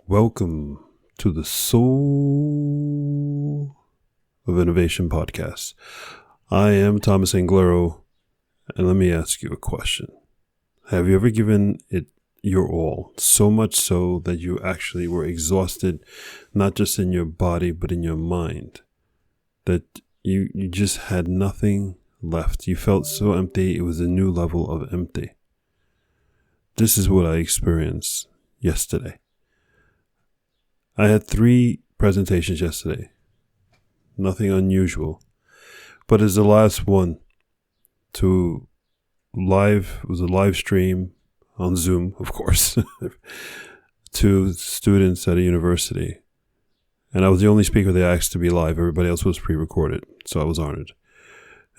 Welcome to the Soul of Innovation podcast. I am Thomas Anglero, and let me ask you a question. Have you ever given it your all, so much so that you actually were exhausted, not just in your body, but in your mind, that you just had nothing left? You felt so empty, it was a new level of empty. This is what I experienced yesterday. I had 3 presentations yesterday. Nothing unusual. But as the last one it was a live stream on Zoom, of course, to students at a university. And I was the only speaker they asked to be live. Everybody else was pre-recorded, so I was honored.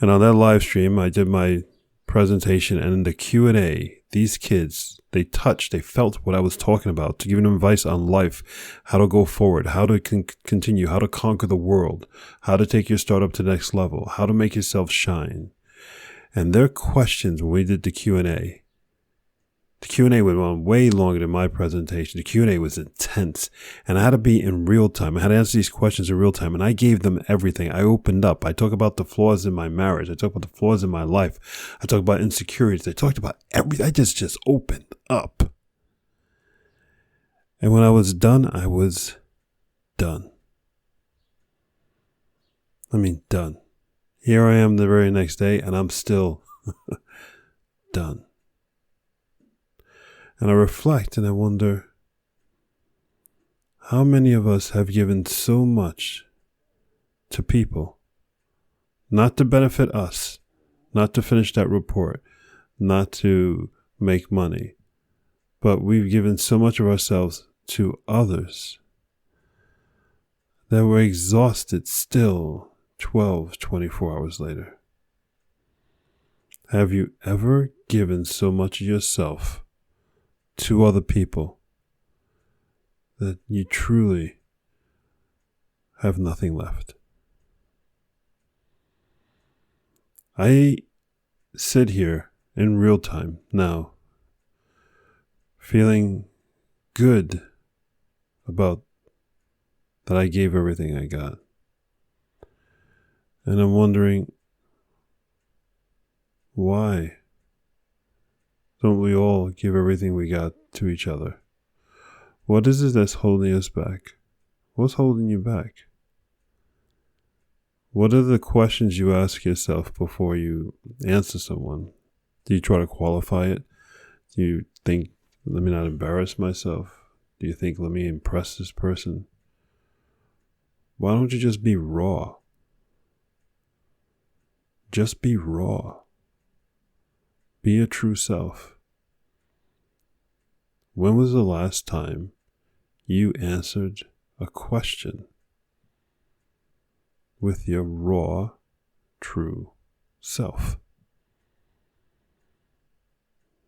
And on that live stream, I did my presentation, and in the Q&A, these kids, they felt what I was talking about, to give them advice on life, how to go forward, how to continue, how to conquer the world, how to take your startup to the next level, how to make yourself shine. And their questions when we did the Q&A went on way longer than my presentation. The Q&A was intense, and I had to be in real time. I had to answer these questions in real time, and I gave them everything. I opened up. I talked about the flaws in my marriage. I talked about the flaws in my life. I talked about insecurities. I talked about everything. I just opened up. And when I was done, I was done. Done. Here I am the very next day, and I'm still done. And I reflect and I wonder, how many of us have given so much to people, not to benefit us, not to finish that report, not to make money, but we've given so much of ourselves to others that we're exhausted still 12, 24 hours later. Have you ever given so much of yourself to other people that you truly have nothing left? I sit here in real time now, feeling good about that I gave everything I got. And I'm wondering, why don't we all give everything we got to each other? What is it that's holding us back? What's holding you back? What are the questions you ask yourself before you answer someone? Do you try to qualify it? Do you think, let me not embarrass myself? Do you think, let me impress this person? Why don't you just be raw? Just be raw. Be your true self. When was the last time you answered a question with your raw, true self?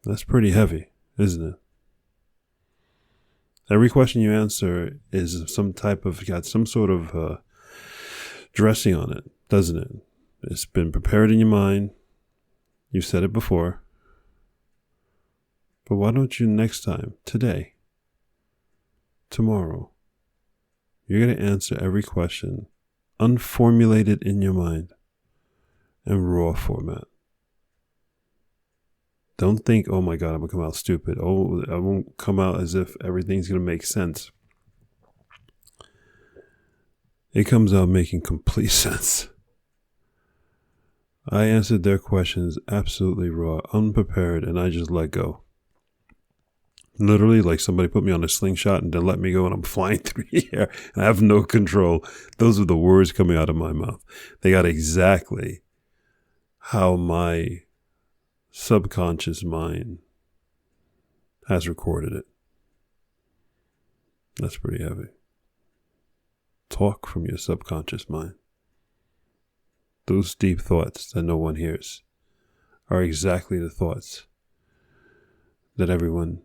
That's pretty heavy, isn't it? Every question you answer is got some sort of dressing on it, doesn't it? It's been prepared in your mind. You said it before. But why don't you next time, today, tomorrow, you're going to answer every question unformulated in your mind in raw format. Don't think, oh my God, I'm going to come out stupid. Oh, I won't come out as if everything's going to make sense. It comes out making complete sense. I answered their questions absolutely raw, unprepared, and I just let go. Literally, like somebody put me on a slingshot and then let me go, and I'm flying through the air, and I have no control. Those are the words coming out of my mouth. They got exactly how my subconscious mind has recorded it. That's pretty heavy. Talk from your subconscious mind. Those deep thoughts that no one hears are exactly the thoughts that everyone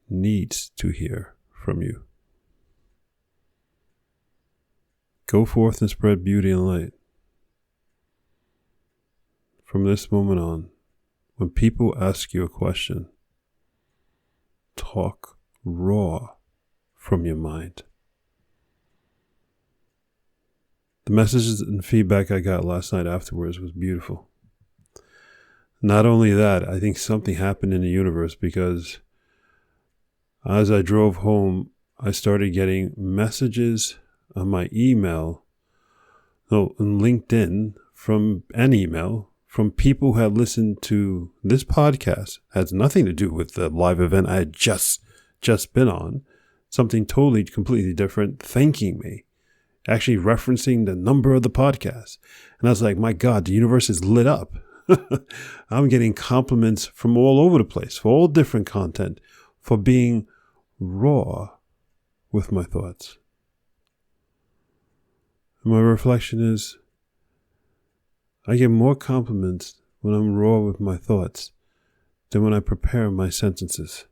needs to hear from you. Go forth and spread beauty and light. From this moment on, when people ask you a question, talk raw from your mind. The messages and feedback I got last night afterwards was beautiful. Not only that, I think something happened in the universe, because as I drove home, I started getting messages on my email, on LinkedIn, from an email from people who had listened to this podcast. It has nothing to do with the live event I had just been on. Something totally, completely different, thanking me, actually referencing the number of the podcast. And I was like, my God, the universe is lit up. I'm getting compliments from all over the place, for all different content, for being raw with my thoughts. And my reflection is, I get more compliments when I'm raw with my thoughts than when I prepare my sentences.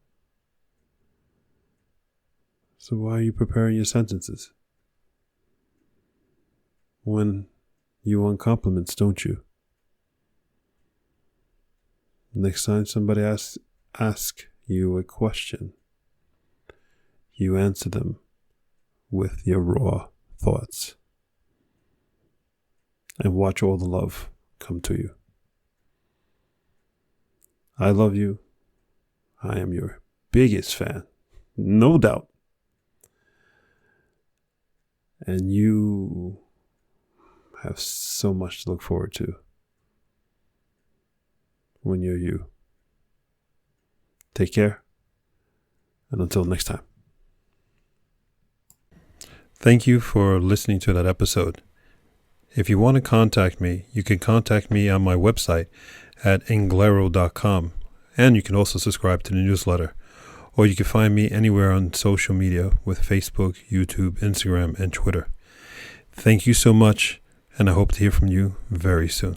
So why are you preparing your sentences? When you want compliments, don't you? Next time somebody asks you a question, you answer them with your raw thoughts. And watch all the love come to you. I love you. I am your biggest fan, no doubt. And you have so much to look forward to when you're you. Take care, and until next time. Thank you for listening to that episode. If you want to contact me, you can contact me on my website at anglero.com, and you can also subscribe to the newsletter, or you can find me anywhere on social media with Facebook, YouTube, Instagram, and Twitter. Thank you so much, and I hope to hear from you very soon.